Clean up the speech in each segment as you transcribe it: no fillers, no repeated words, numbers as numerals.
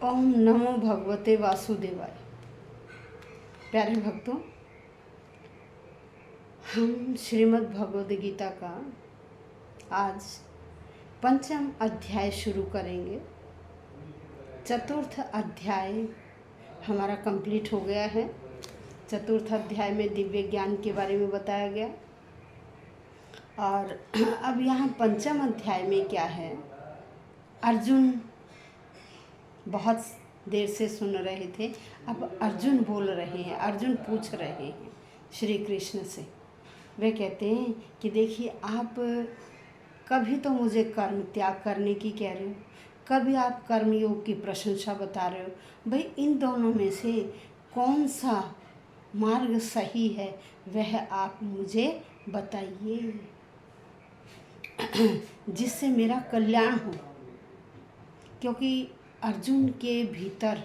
ओम नमो भगवते वासुदेवाय। प्यारे भक्तों, हम श्रीमद् भगवद गीता का आज पंचम अध्याय शुरू करेंगे। चतुर्थ अध्याय हमारा कंप्लीट हो गया है। चतुर्थ अध्याय में दिव्य ज्ञान के बारे में बताया गया और अब यहाँ पंचम अध्याय में क्या है। अर्जुन बहुत देर से सुन रहे थे, अब अर्जुन बोल रहे हैं, अर्जुन पूछ रहे हैं श्री कृष्ण से। वे कहते हैं कि देखिए, आप कभी तो मुझे कर्म त्याग करने की कह रहे हो, कभी आप कर्मयोग की प्रशंसा बता रहे हो। भाई, इन दोनों में से कौन सा मार्ग सही है, वह आप मुझे बताइए जिससे मेरा कल्याण हो। क्योंकि अर्जुन के भीतर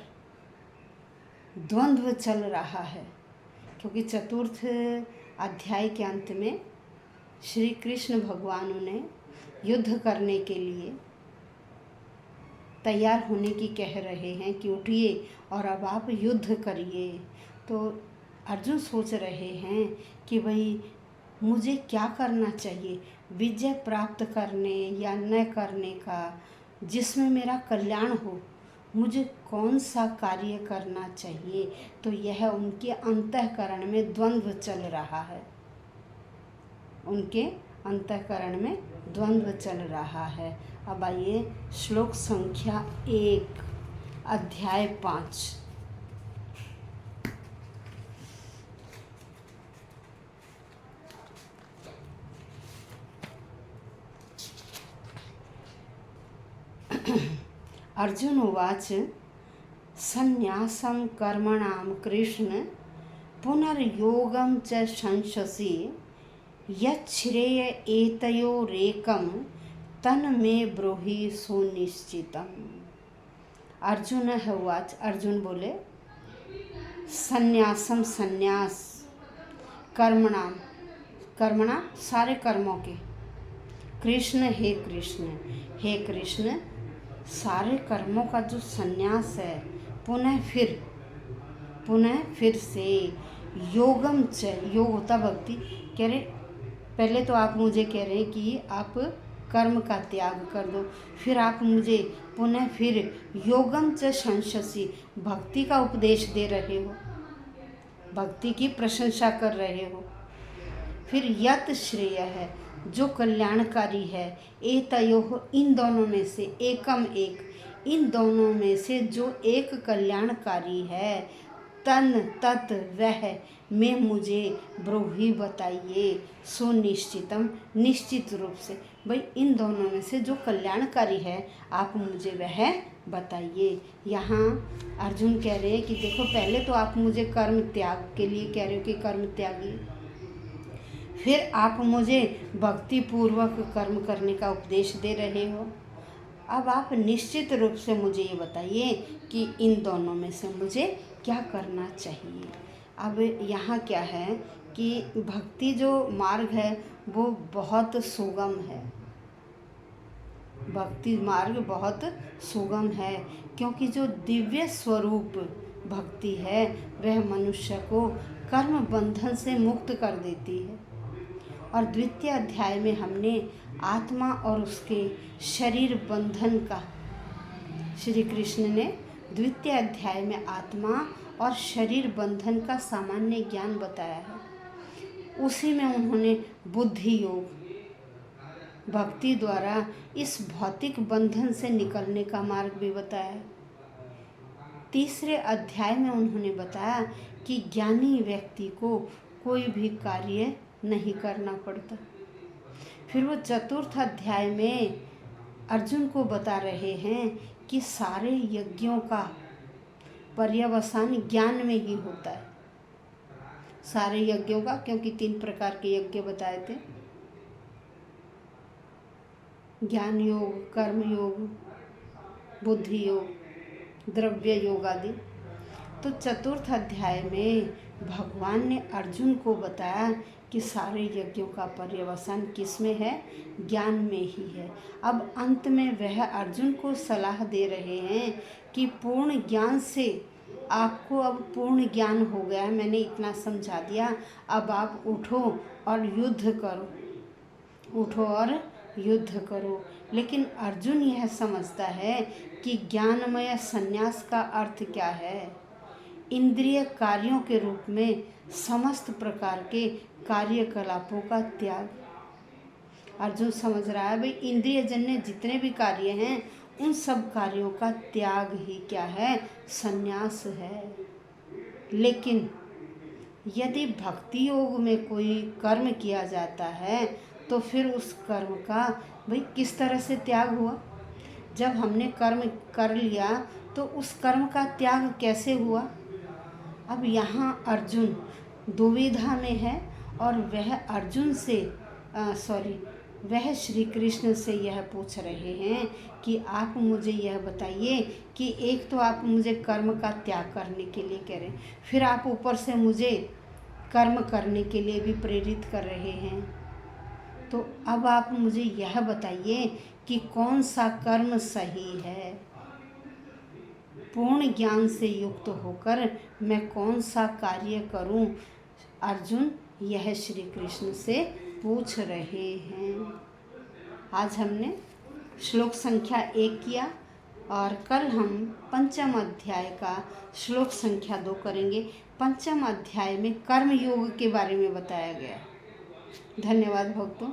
द्वंद्व चल रहा है। क्योंकि चतुर्थ अध्याय के अंत में श्री कृष्ण भगवान ने युद्ध करने के लिए तैयार होने की कह रहे हैं कि उठिए और अब आप युद्ध करिए। तो अर्जुन सोच रहे हैं कि भाई, मुझे क्या करना चाहिए, विजय प्राप्त करने या न करने का, जिसमें मेरा कल्याण हो, मुझे कौन सा कार्य करना चाहिए। तो यह उनके अंतःकरण में द्वंद्व चल रहा है, उनके अंतःकरण में द्वंद्व चल रहा है। अब आइए श्लोक संख्या 1 अध्याय 5। अर्जुन उवाच संन्यासं कर्मणां कृष्ण पुनर्योगं च संशसि यच्छ्रेय एतयोरेकं तन्मे ब्रूहि सुनिश्चितम्। अर्जुन उवाच, अर्जुन बोले, संन्यासम संन्यास, कर्मणाम कर्मणा सारे कर्मों के, कृष्ण हे कृष्ण, हे कृष्ण सारे कर्मों का जो संन्यास है, पुनः फिर से योगम च, योग होता भक्ति। कह रहे, पहले तो आप मुझे कह रहे हैं कि आप कर्म का त्याग कर दो, फिर आप मुझे पुनः फिर योगम च संशसि, भक्ति का उपदेश दे रहे हो, भक्ति की प्रशंसा कर रहे हो। फिर यत श्रेय है, जो कल्याणकारी है, एतयोः इन दोनों में से, एकम एक, इन दोनों में से जो एक कल्याणकारी है, तन तत् वह में मुझे ब्रूहि बताइए, सुनिश्चितम निश्चित रूप से। भाई, इन दोनों में से जो कल्याणकारी है, आप मुझे वह बताइए। यहाँ अर्जुन कह रहे हैं कि देखो, पहले तो आप मुझे कर्म त्याग के लिए कह रहे हो कि कर्म त्यागिए, फिर आप मुझे भक्ति पूर्वक कर्म करने का उपदेश दे रहे हो। अब आप निश्चित रूप से मुझे ये बताइए कि इन दोनों में से मुझे क्या करना चाहिए। अब यहाँ क्या है कि भक्ति जो मार्ग है वो बहुत सुगम है, भक्ति मार्ग बहुत सुगम है। क्योंकि जो दिव्य स्वरूप भक्ति है, वह मनुष्य को कर्म बंधन से मुक्त कर देती है। और द्वितीय अध्याय में हमने आत्मा और उसके शरीर बंधन का, श्री कृष्ण ने द्वितीय अध्याय में आत्मा और शरीर बंधन का सामान्य ज्ञान बताया है। उसी में उन्होंने बुद्धि योग, भक्ति द्वारा इस भौतिक बंधन से निकलने का मार्ग भी बताया है। तीसरे अध्याय में उन्होंने बताया कि ज्ञानी व्यक्ति को कोई भी कार्य नहीं करना पड़ता। फिर वो चतुर्थ अध्याय में अर्जुन को बता रहे हैं कि सारे यज्ञों का पर्यवसान ज्ञान में ही होता है। सारे यज्ञों का, क्योंकि 3 प्रकार के यज्ञ बताए थे, ज्ञान योग, कर्म योग, बुद्धि योग, द्रव्य योग आदि। तो चतुर्थ अध्याय में भगवान ने अर्जुन को बताया कि सारे यज्ञों का पर्यवसान किस में है, ज्ञान में ही है। अब अंत में वह अर्जुन को सलाह दे रहे हैं कि पूर्ण ज्ञान से आपको अब पूर्ण ज्ञान हो गया है, मैंने इतना समझा दिया, अब आप उठो और युद्ध करो, उठो और युद्ध करो। लेकिन अर्जुन यह समझता है कि ज्ञानमय संन्यास का अर्थ क्या है। इंद्रिय कार्यों के रूप में समस्त प्रकार के कार्यकलापों का त्याग। अर्जुन समझ रहा है भाई इंद्रिय जन्य जितने भी कार्य हैं उन सब कार्यों का त्याग ही क्या है, संन्यास है। लेकिन यदि भक्ति योग में कोई कर्म किया जाता है तो फिर उस कर्म का भाई किस तरह से त्याग हुआ। जब हमने कर्म कर लिया तो उस कर्म का त्याग कैसे हुआ। अब यहाँ अर्जुन दुविधा में है और वह अर्जुन से वह श्री कृष्ण से यह पूछ रहे हैं कि आप मुझे यह बताइए कि एक तो आप मुझे कर्म का त्याग करने के लिए कह रहे हैं, फिर आप ऊपर से मुझे कर्म करने के लिए भी प्रेरित कर रहे हैं। तो अब आप मुझे यह बताइए कि कौन सा कर्म सही है। पूर्ण ज्ञान से युक्त होकर मैं कौन सा कार्य करूं, अर्जुन यह श्री कृष्ण से पूछ रहे हैं। आज हमने श्लोक संख्या 1 किया और कल हम पंचम अध्याय का श्लोक संख्या 2 करेंगे। पंचम अध्याय में कर्म योग के बारे में बताया गया। धन्यवाद भक्तों।